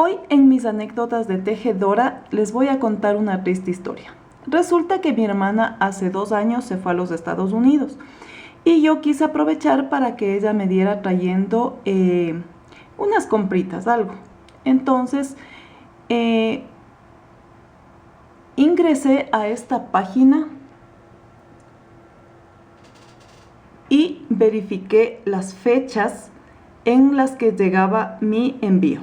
Hoy en mis anécdotas de tejedora les voy a contar una triste historia. Resulta que mi hermana hace 2 años se fue a los Estados Unidos y yo quise aprovechar para que ella me diera trayendo unas compritas, algo. Entonces ingresé a esta página y verifiqué las fechas en las que llegaba mi envío.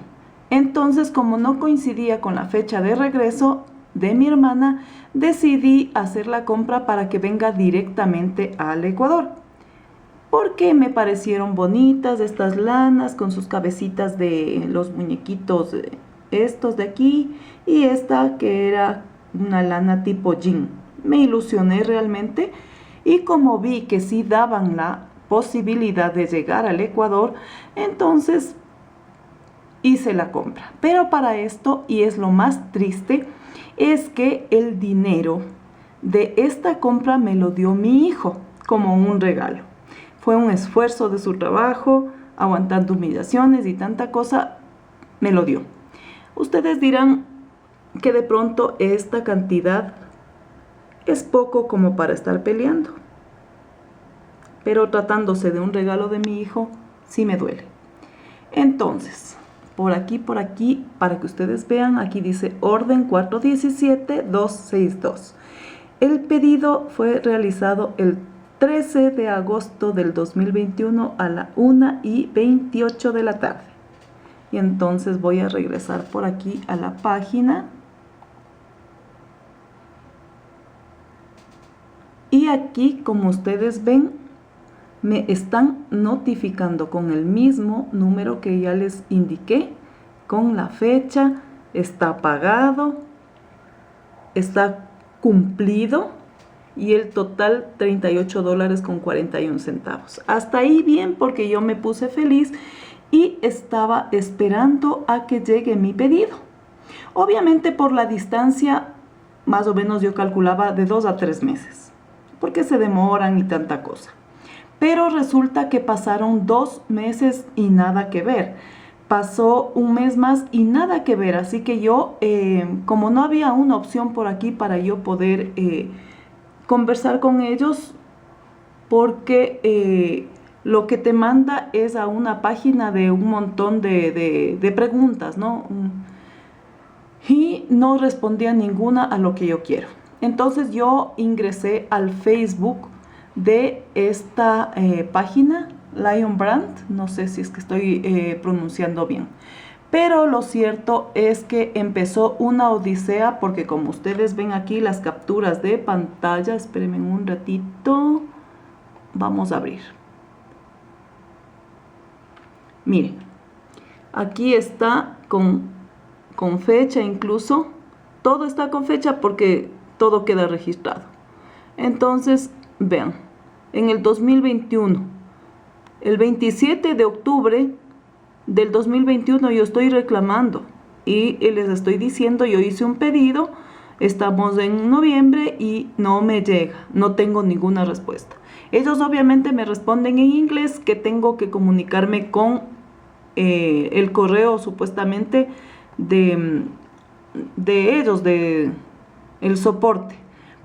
Entonces, como no coincidía con la fecha de regreso de mi hermana, decidí hacer la compra para que venga directamente al Ecuador, porque me parecieron bonitas estas lanas con sus cabecitas de los muñequitos estos de aquí, y esta que era una lana tipo jean. Me ilusioné realmente, y como vi que sí daban la posibilidad de llegar al Ecuador, entonces hice la compra. Pero para esto, y es lo más triste, es que el dinero de esta compra me lo dio mi hijo como un regalo. Fue un esfuerzo de su trabajo, aguantando humillaciones y tanta cosa, me lo dio. Ustedes dirán que de pronto esta cantidad es poco como para estar peleando, pero tratándose de un regalo de mi hijo, sí me duele. Entonces, por aquí, para que ustedes vean, aquí dice orden 417-262. El pedido fue realizado el 13 de agosto del 2021 a la 1:28 de la tarde. Y entonces voy a regresar por aquí a la página. Y aquí, como ustedes ven, me están notificando con el mismo número que ya les indiqué, con la fecha, está pagado, está cumplido y el total $38.41. Hasta ahí bien, porque yo me puse feliz y estaba esperando a que llegue mi pedido. Obviamente por la distancia, más o menos yo calculaba de 2 a 3 meses, porque se demoran y tanta cosa. Pero resulta que pasaron 2 meses y nada que ver. Pasó 1 mes más y nada que ver. Así que yo, como no había una opción por aquí para yo poder conversar con ellos, porque lo que te manda es a una página de un montón de preguntas, ¿no? Y no respondía ninguna a lo que yo quiero. Entonces yo ingresé al Facebook de esta página, Lion Brand, no sé si es que estoy pronunciando bien, pero lo cierto es que empezó una odisea, porque como ustedes ven aquí las capturas de pantalla, espérenme un ratito, vamos a abrir. Miren, aquí está con fecha, incluso todo está con fecha porque todo queda registrado. Entonces vean, en el 2021, el 27 de octubre del 2021 yo estoy reclamando y les estoy diciendo, yo hice un pedido, estamos en noviembre y no me llega, no tengo ninguna respuesta. Ellos obviamente me responden en inglés, que tengo que comunicarme con el correo supuestamente de ellos, de el soporte.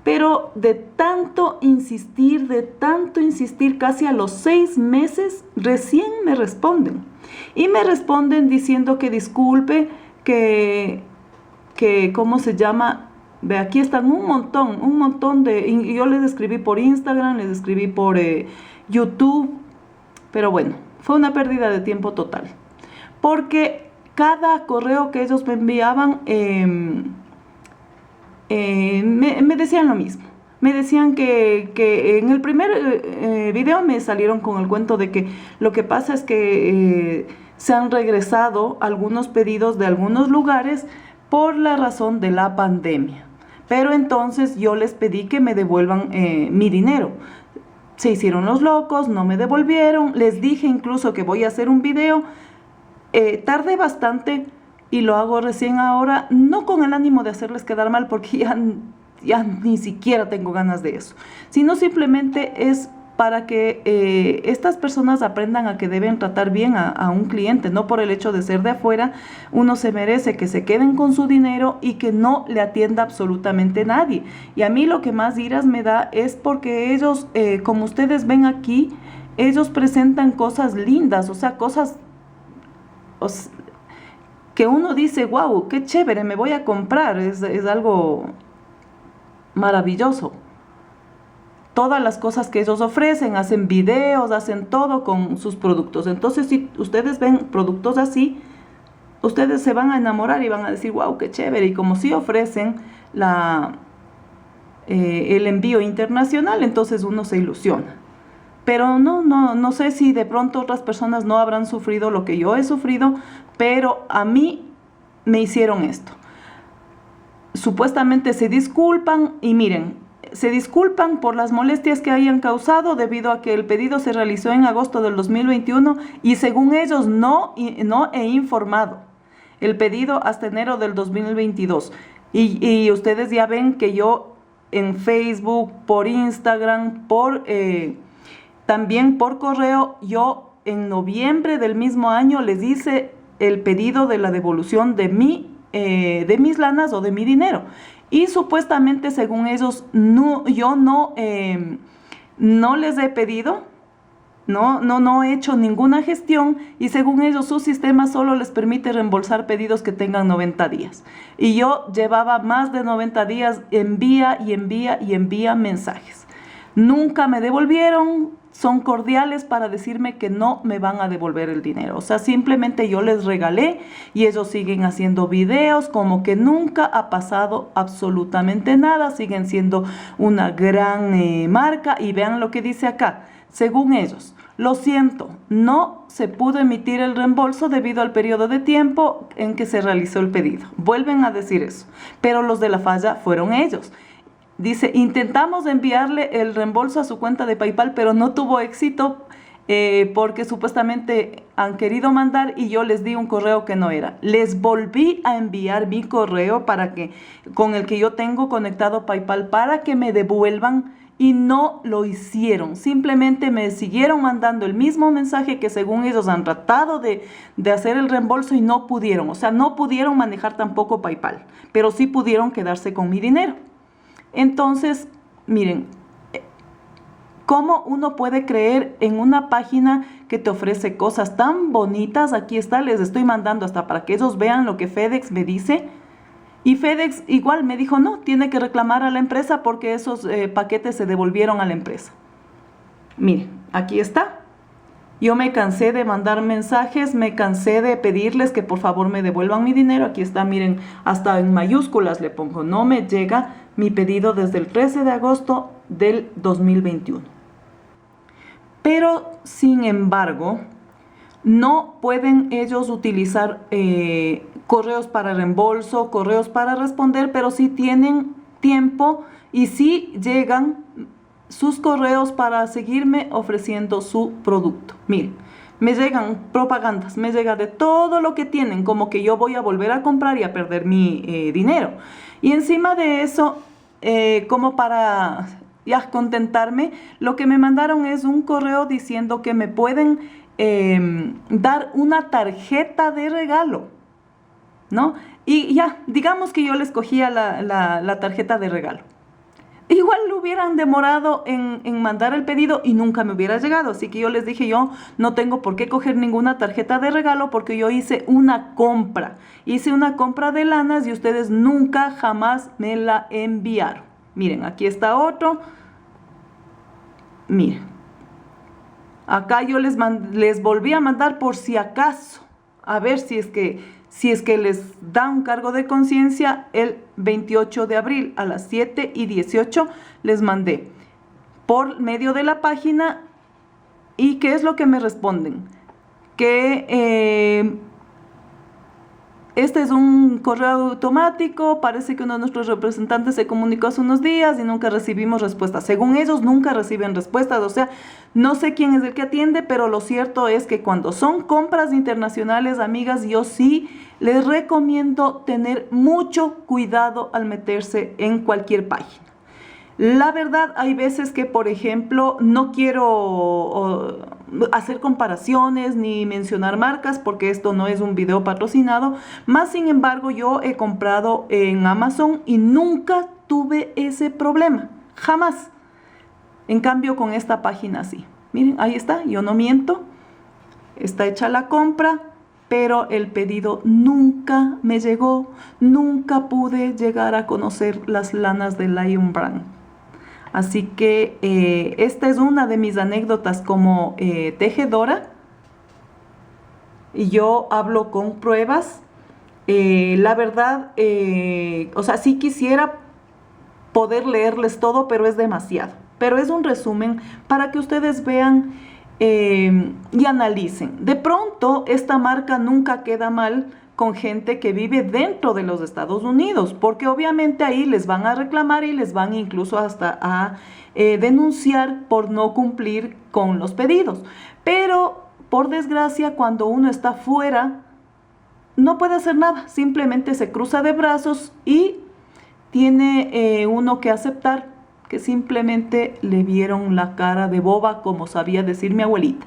Pero de tanto insistir, casi a los 6 meses, recién me responden. Y me responden diciendo que disculpe, que ¿cómo se llama? Ve, aquí están un montón de... Y yo les escribí por Instagram, les escribí por YouTube. Pero bueno, fue una pérdida de tiempo total. Porque cada correo que ellos me enviaban... me decían lo mismo. Me decían que en el primer video me salieron con el cuento de que lo que pasa es que se han regresado algunos pedidos de algunos lugares por la razón de la pandemia. Pero entonces yo les pedí que me devuelvan mi dinero. Se hicieron los locos, no me devolvieron. Les dije incluso que voy a hacer un video. Tardé bastante. Y lo hago recién ahora, no con el ánimo de hacerles quedar mal, porque ya ni siquiera tengo ganas de eso, sino simplemente es para que estas personas aprendan a que deben tratar bien a un cliente, no por el hecho de ser de afuera. Uno se merece que se queden con su dinero y que no le atienda absolutamente nadie. Y a mí lo que más iras me da es porque ellos, como ustedes ven aquí, ellos presentan cosas lindas, o sea, cosas que uno dice, wow, qué chévere, me voy a comprar, es algo maravilloso. Todas las cosas que ellos ofrecen, hacen videos, hacen todo con sus productos. Entonces, si ustedes ven productos así, ustedes se van a enamorar y van a decir, wow, qué chévere. Y como sí ofrecen el envío internacional, entonces uno se ilusiona. Pero no sé si de pronto otras personas no habrán sufrido lo que yo he sufrido, pero a mí me hicieron esto. Supuestamente se disculpan y miren, se disculpan por las molestias que hayan causado debido a que el pedido se realizó en agosto del 2021 y según ellos no he informado el pedido hasta enero del 2022. Y ustedes ya ven que yo en Facebook, por Instagram, también por correo, yo en noviembre del mismo año les hice el pedido de la devolución de mis lanas o de mi dinero. Y supuestamente, según ellos, yo no les he pedido, no he hecho ninguna gestión y según ellos su sistema solo les permite reembolsar pedidos que tengan 90 días. Y yo llevaba más de 90 días, envía mensajes. Nunca me devolvieron. Son cordiales para decirme que no me van a devolver el dinero. O sea, simplemente yo les regalé y ellos siguen haciendo videos como que nunca ha pasado absolutamente nada. Siguen siendo una gran marca y vean lo que dice acá. Según ellos, lo siento, no se pudo emitir el reembolso debido al periodo de tiempo en que se realizó el pedido. Vuelven a decir eso, pero los de la falla fueron ellos. Dice, intentamos enviarle el reembolso a su cuenta de PayPal, pero no tuvo éxito porque supuestamente han querido mandar y yo les di un correo que no era. Les volví a enviar mi correo con el que yo tengo conectado PayPal para que me devuelvan y no lo hicieron. Simplemente me siguieron mandando el mismo mensaje que según ellos han tratado de hacer el reembolso y no pudieron. O sea, no pudieron manejar tampoco PayPal, pero sí pudieron quedarse con mi dinero. Entonces, miren, ¿cómo uno puede creer en una página que te ofrece cosas tan bonitas? Aquí está, les estoy mandando hasta para que ellos vean lo que FedEx me dice. Y FedEx igual me dijo, no, tiene que reclamar a la empresa porque esos paquetes se devolvieron a la empresa. Miren, aquí está. Yo me cansé de mandar mensajes, me cansé de pedirles que por favor me devuelvan mi dinero. Aquí está, miren, hasta en mayúsculas le pongo, no me llega mi pedido desde el 13 de agosto del 2021. Pero, sin embargo, no pueden ellos utilizar correos para reembolso, correos para responder, pero sí tienen tiempo y sí llegan sus correos para seguirme ofreciendo su producto. Miren, me llegan propagandas, me llega de todo lo que tienen, como que yo voy a volver a comprar y a perder mi dinero. Y encima de eso, como para ya contentarme, lo que me mandaron es un correo diciendo que me pueden dar una tarjeta de regalo, ¿no? Y ya, digamos que yo les cogía la tarjeta de regalo. Igual lo hubieran demorado en mandar el pedido y nunca me hubiera llegado. Así que yo les dije, yo no tengo por qué coger ninguna tarjeta de regalo porque yo hice una compra. Hice una compra de lanas y ustedes nunca jamás me la enviaron. Miren, aquí está otro. Miren. Acá yo les volví a mandar por si acaso. A ver si es que les da un cargo de conciencia. El 28 de abril a las 7:18 les mandé por medio de la página. ¿Y qué es lo que me responden? Que este es un correo automático, parece que uno de nuestros representantes se comunicó hace unos días y nunca recibimos respuesta. Según ellos, nunca reciben respuestas, o sea, no sé quién es el que atiende, pero lo cierto es que cuando son compras internacionales, amigas, yo sí les recomiendo tener mucho cuidado al meterse en cualquier página. La verdad, hay veces que, por ejemplo, no quiero hacer comparaciones ni mencionar marcas porque esto no es un video patrocinado. Más sin embargo, yo he comprado en Amazon y nunca tuve ese problema. Jamás. En cambio, con esta página sí. Miren, ahí está, yo no miento. Está hecha la compra, pero el pedido nunca me llegó. Nunca pude llegar a conocer las lanas de Lion Brand. Así que esta es una de mis anécdotas como tejedora. Y yo hablo con pruebas. La verdad, o sea, sí quisiera poder leerles todo, pero es demasiado. Pero es un resumen para que ustedes vean y analicen. De pronto, esta marca nunca queda mal con gente que vive dentro de los Estados Unidos, porque obviamente ahí les van a reclamar y les van incluso hasta a denunciar por no cumplir con los pedidos. Pero, por desgracia, cuando uno está fuera, no puede hacer nada, simplemente se cruza de brazos y tiene uno que aceptar que simplemente le vieron la cara de boba, como sabía decir mi abuelita.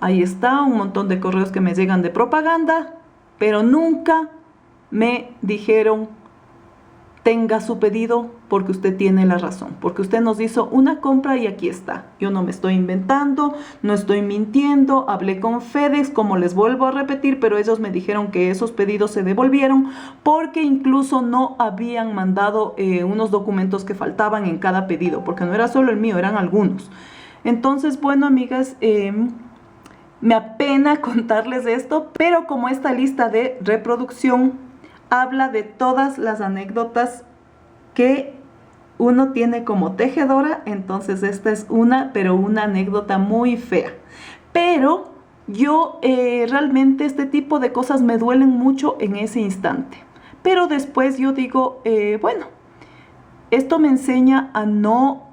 Ahí está, un montón de correos que me llegan de propaganda, pero nunca me dijeron: tenga su pedido porque usted tiene la razón, porque usted nos hizo una compra y aquí está. Yo no me estoy inventando, no estoy mintiendo. Hablé con FedEx, como les vuelvo a repetir, pero ellos me dijeron que esos pedidos se devolvieron porque incluso no habían mandado unos documentos que faltaban en cada pedido, porque no era solo el mío, eran algunos. Entonces, bueno, amigas, me apena contarles esto, pero como esta lista de reproducción habla de todas las anécdotas que uno tiene como tejedora, entonces esta es pero una anécdota muy fea. Pero yo realmente este tipo de cosas me duelen mucho en ese instante. Pero después yo digo, bueno, esto me enseña a no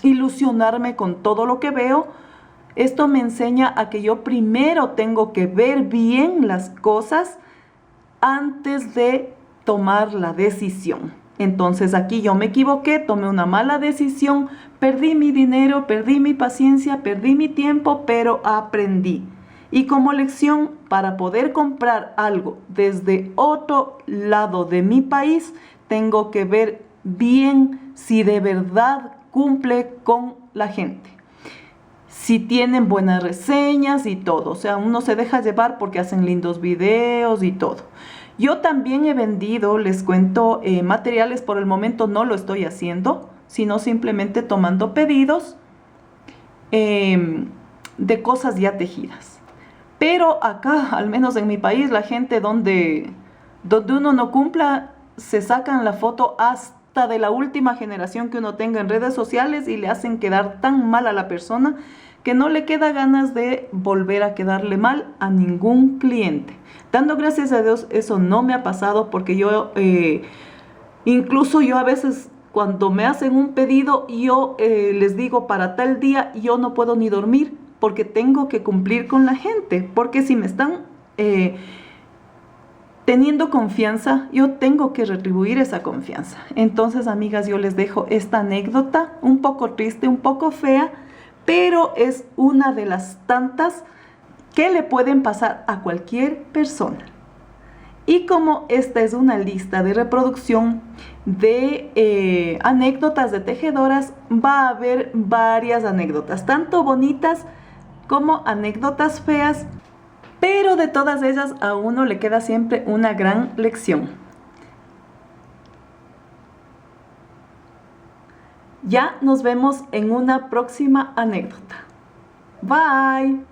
ilusionarme con todo lo que veo. Esto me enseña a que yo primero tengo que ver bien las cosas antes de tomar la decisión. Entonces aquí yo me equivoqué, tomé una mala decisión, perdí mi dinero, perdí mi paciencia, perdí mi tiempo, pero aprendí. Y como lección, para poder comprar algo desde otro lado de mi país, tengo que ver bien si de verdad cumple con la gente. Si tienen buenas reseñas y todo, o sea, uno se deja llevar porque hacen lindos videos y todo. Yo también he vendido, les cuento, materiales. Por el momento no lo estoy haciendo, sino simplemente tomando pedidos de cosas ya tejidas. Pero acá, al menos en mi país, la gente donde uno no cumpla, se sacan la foto hasta de la última generación que uno tenga en redes sociales y le hacen quedar tan mal a la persona que no le queda ganas de volver a quedarle mal a ningún cliente. Dando gracias a Dios, eso no me ha pasado, porque yo, incluso yo a veces cuando me hacen un pedido, yo les digo para tal día, yo no puedo ni dormir porque tengo que cumplir con la gente, porque si me están teniendo confianza, yo tengo que retribuir esa confianza. Entonces, amigas, yo les dejo esta anécdota un poco triste, un poco fea, pero es una de las tantas que le pueden pasar a cualquier persona. Y como esta es una lista de reproducción de anécdotas de tejedoras, va a haber varias anécdotas, tanto bonitas como anécdotas feas, pero de todas ellas a uno le queda siempre una gran lección. Ya nos vemos en una próxima anécdota. Bye.